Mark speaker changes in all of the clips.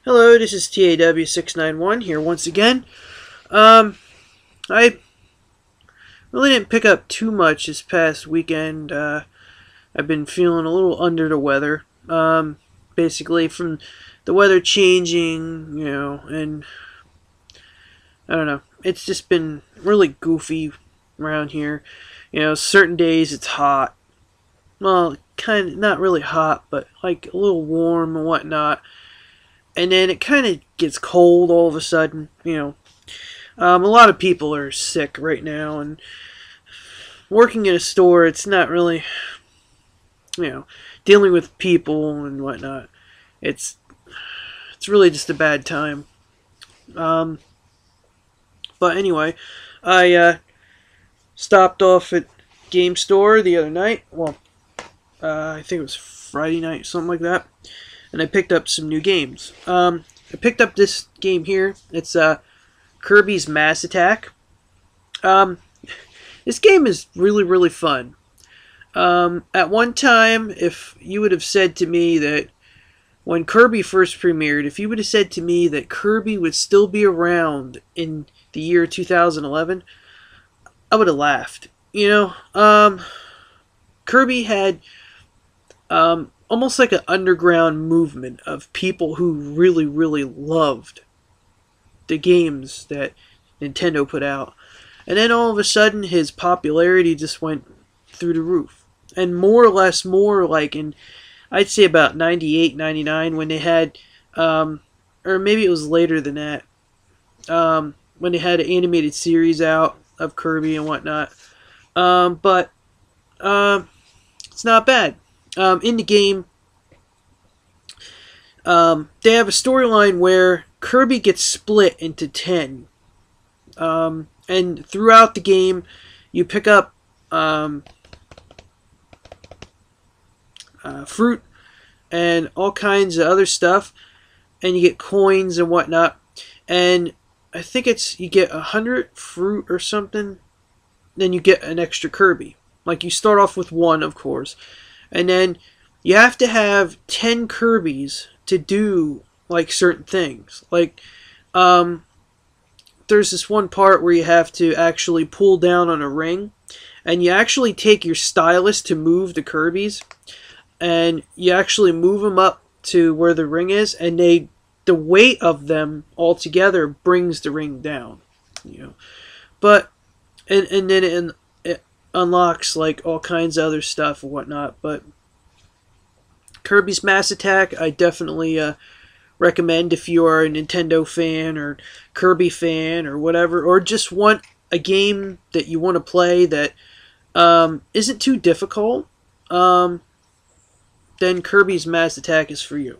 Speaker 1: Hello, this is TAW691 here once again. I really didn't pick up too much this past weekend. I've been feeling a little under the weather. Basically from the weather changing, and I don't know. It's just been really goofy around here. Certain days it's hot. Well, kind of not really hot, but like a little warm and whatnot. And then it kind of gets cold all of a sudden. A lot of people are sick right now, and working in a store, it's not really, dealing with people and whatnot. It's really just a bad time. But anyway, I stopped off at Game Store the other night. Well, I think it was Friday night, something like that. And I picked up some new games. I picked up this game here. It's Kirby's Mass Attack. This game is really, really fun. At one time, if you would have said to me that when Kirby first premiered, if you would have said to me that Kirby would still be around in the year 2011, I would have laughed. Kirby had almost like an underground movement of people who really, really loved the games that Nintendo put out. And then all of a sudden, his popularity just went through the roof. And more or less, more like in, I'd say about 98, 99, when they had, or maybe it was later than that, when they had an animated series out of Kirby and whatnot. But it's not bad. In the game, they have a storyline where Kirby gets split into 10. And throughout the game, you pick up fruit and all kinds of other stuff, and you get coins and whatnot. And I think you get 100 fruit or something, then you get an extra Kirby. Like, you start off with one, of course, and then you have to have 10 Kirbys to do like certain things. Like, there's this one part where you have to actually pull down on a ring, and you actually take your stylus to move the Kirbys, and you actually move them up to where the ring is, and the weight of them all together brings the ring down. But and then it unlocks like all kinds of other stuff and whatnot. But Kirby's Mass Attack, I definitely recommend if you are a Nintendo fan or Kirby fan or whatever, or just want a game that you want to play that isn't too difficult, then Kirby's Mass Attack is for you.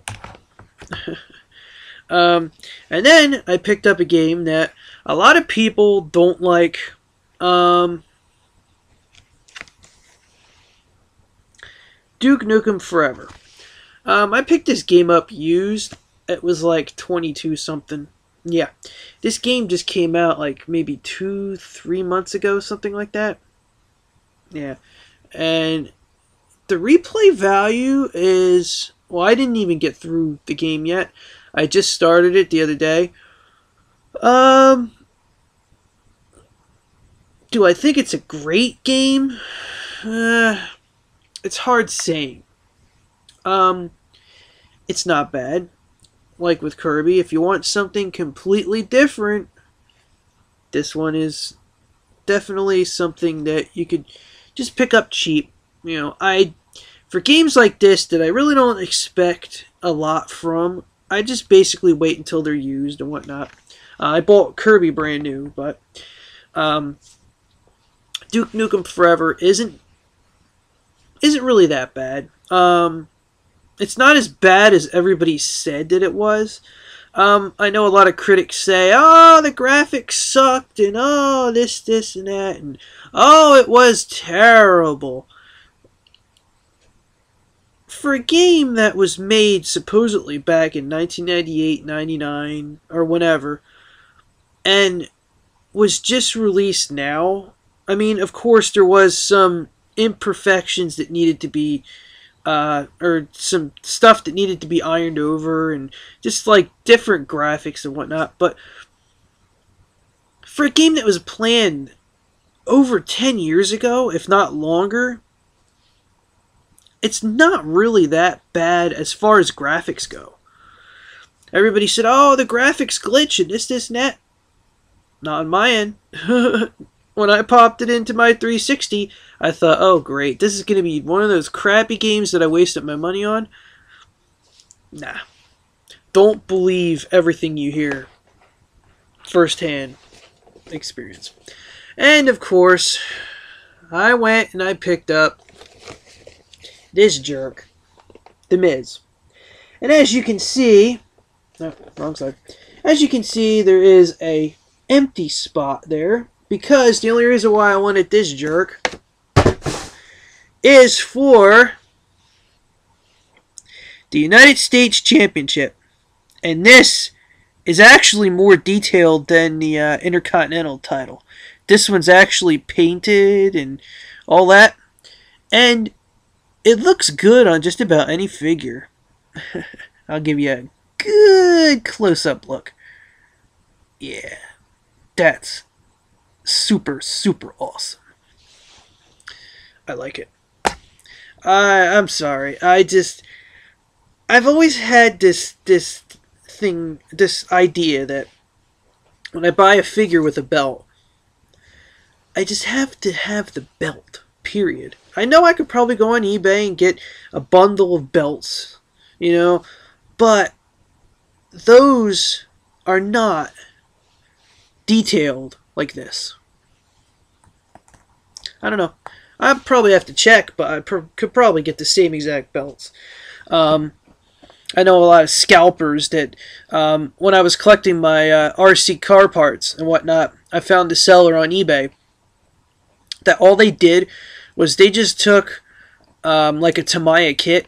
Speaker 1: And then I picked up a game that a lot of people don't like. Duke Nukem Forever. I picked this game up used. It was like 22 something. Yeah. This game just came out like maybe 2-3 months ago, something like that. Yeah. And the replay value is, well, I didn't even get through the game yet. I just started it the other day. Do I think it's a great game? It's hard saying. It's not bad. Like with Kirby, if you want something completely different, this one is definitely something that you could just pick up cheap. For games like this that I really don't expect a lot from, I just basically wait until they're used and whatnot. I bought Kirby brand new, but Duke Nukem Forever isn't really that bad. It's not as bad as everybody said that it was. I know a lot of critics say, oh, the graphics sucked, and oh, this, and that, and oh, it was terrible. For a game that was made supposedly back in 1998, 99, or whenever, and was just released now, I mean, of course there was some imperfections that needed to be or some stuff that needed to be ironed over, and just like different graphics and whatnot. But for a game that was planned over 10 years ago, if not longer, it's not really that bad as far as graphics go. Everybody said, oh, the graphics glitch and this, and that. Not on my end. When I popped it into my 360, I thought, oh great, this is going to be one of those crappy games that I wasted my money on. Nah. Don't believe everything you hear. First-hand experience. And of course, I went and I picked up this jerk, The Miz. And as you can see, no, wrong side. As you can see, there is a empty spot there, because the only reason why I wanted this jerk is for the United States Championship. And this is actually more detailed than the Intercontinental title. This one's actually painted and all that. And it looks good on just about any figure. I'll give you a good close-up look. Yeah, that's super, super awesome. I like it. I'm sorry. I've always had this idea that when I buy a figure with a belt, I just have to have the belt, period. I know I could probably go on eBay and get a bundle of belts, you know, but those are not detailed like this. I don't know. I probably have to check, but I could probably get the same exact belts. I know a lot of scalpers that, when I was collecting my RC car parts and whatnot, I found a seller on eBay that all they did was they just took like a Tamiya kit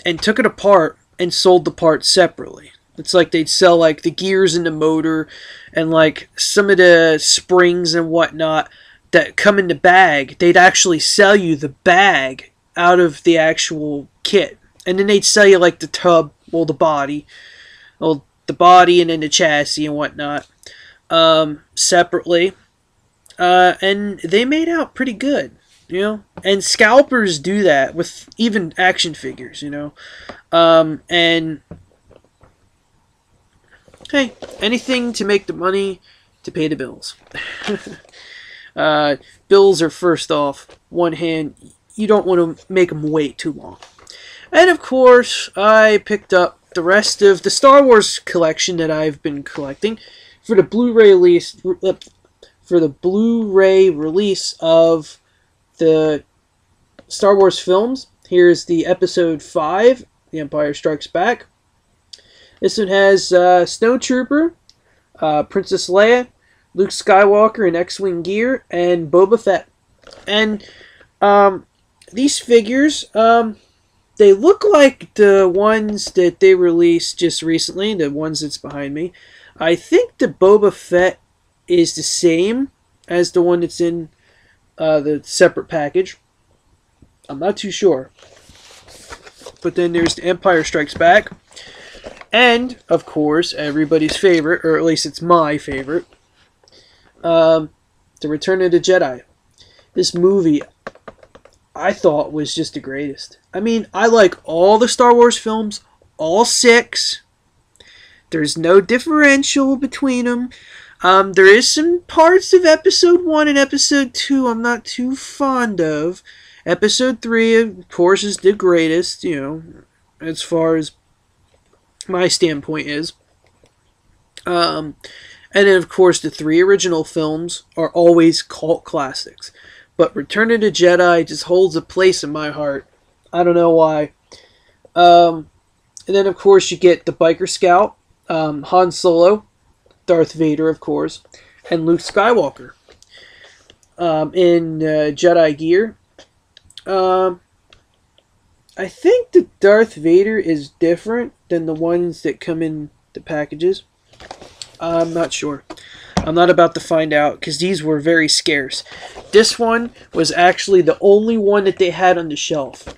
Speaker 1: and took it apart and sold the parts separately. It's like they'd sell like the gears in the motor and like some of the springs and whatnot that come in the bag. They'd actually sell you the bag out of the actual kit. And then they'd sell you like the tub, well the body and then the chassis and whatnot separately. And they made out pretty good, you know. And scalpers do that with even action figures, you know. And hey, anything to make the money to pay the bills. Bills are first off. One hand, you don't want to make them wait too long. And of course, I picked up the rest of the Star Wars collection that I've been collecting for the Blu-ray release of the Star Wars films. Here's the Episode 5, The Empire Strikes Back. This one has Snowtrooper, Princess Leia, Luke Skywalker in X-Wing gear, and Boba Fett. And these figures, they look like the ones that they released just recently, the ones that's behind me. I think the Boba Fett is the same as the one that's in the separate package. I'm not too sure. But then there's the Empire Strikes Back. And, of course, everybody's favorite, or at least it's my favorite, The Return of the Jedi. This movie, I thought, was just the greatest. I mean, I like all the Star Wars films, all 6. There's no differential between them. There is some parts of Episode 1 and Episode 2 I'm not too fond of. Episode 3, of course, is the greatest, you know, as far as my standpoint is. And then, of course, the 3 original films are always cult classics. But Return of the Jedi just holds a place in my heart. I don't know why. And then, of course, you get the Biker Scout, Han Solo, Darth Vader, of course, and Luke Skywalker in Jedi gear. I think the Darth Vader is different than the ones that come in the packages. I'm not sure. I'm not about to find out because these were very scarce. This one was actually the only one that they had on the shelf.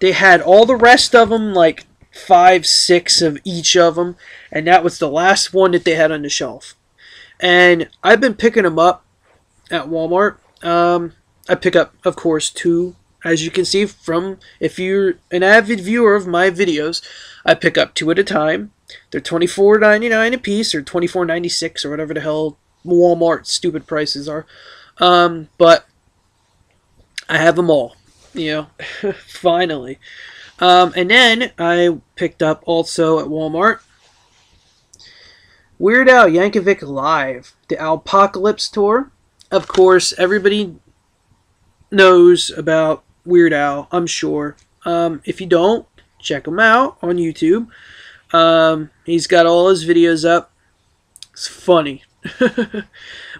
Speaker 1: They had all the rest of them, like 5, 6 of each of them, and that was the last one that they had on the shelf. And I've been picking them up at Walmart. I pick up, of course, 2, as you can see from, if you're an avid viewer of my videos, I pick up 2 at a time. They're $24.99 a piece, or $24.96, or whatever the hell Walmart stupid prices are. But I have them all, finally. And then I picked up also at Walmart Weird Al Yankovic Live, the Alpocalypse Tour. Of course, everybody knows about Weird Al, I'm sure. If you don't, check him out on YouTube. He's got all his videos up. It's funny.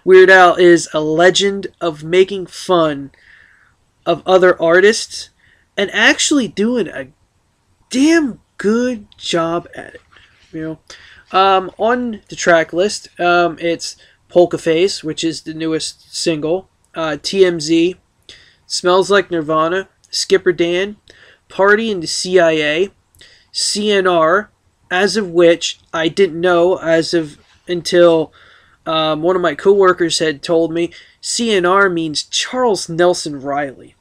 Speaker 1: Weird Al is a legend of making fun of other artists and actually doing a damn good job at it. On the track list, it's Polka Face, which is the newest single, TMZ, Smells Like Nirvana, Skipper Dan, Party in the CIA, CNR, as of which I didn't know until one of my coworkers had told me CNR means Charles Nelson Riley.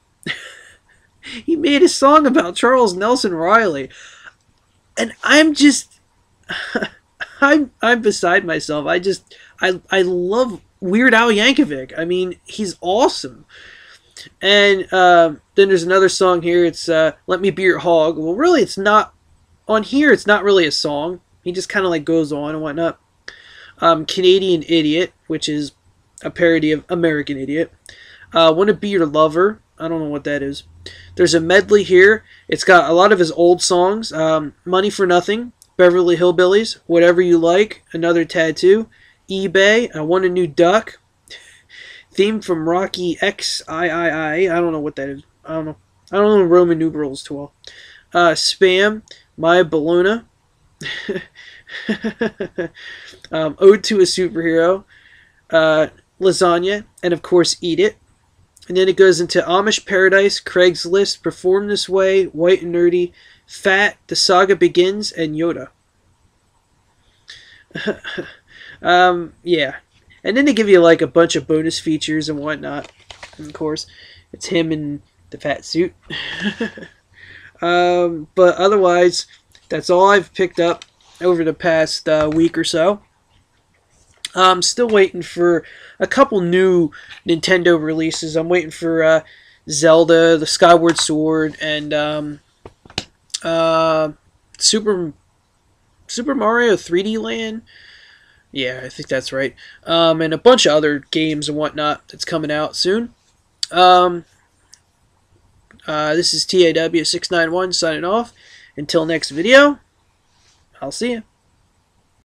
Speaker 1: He made a song about Charles Nelson Riley, and I'm just I'm beside myself. I love Weird Al Yankovic. I mean, he's awesome. And then there's another song here. It's Let Me Be Your Hog. Well, really, it's not on here. It's not really a song. He just kind of like goes on and whatnot. Canadian Idiot, which is a parody of American Idiot. Wanna Be Your Lover. I don't know what that is. There's a medley here. It's got a lot of his old songs. Money for Nothing, Beverly Hillbillies, Whatever You Like, Another Tattoo, eBay, I Want a New Duck, theme from Rocky XIII. I don't know what that is. I don't know Roman numerals too well. Spam, My Bologna, Ode to a Superhero, Lasagna, and of course Eat It. And then it goes into Amish Paradise, Craigslist, Perform This Way, White and Nerdy, Fat, The Saga Begins, and Yoda. Yeah. And then they give you like a bunch of bonus features and whatnot. And of course, it's him in the fat suit. But otherwise, that's all I've picked up over the past week or so. I'm still waiting for a couple new Nintendo releases. I'm waiting for Zelda, the Skyward Sword, and Super Mario 3D Land. Yeah, I think that's right. And a bunch of other games and whatnot that's coming out soon. This is TAW691 signing off. Until next video, I'll see you.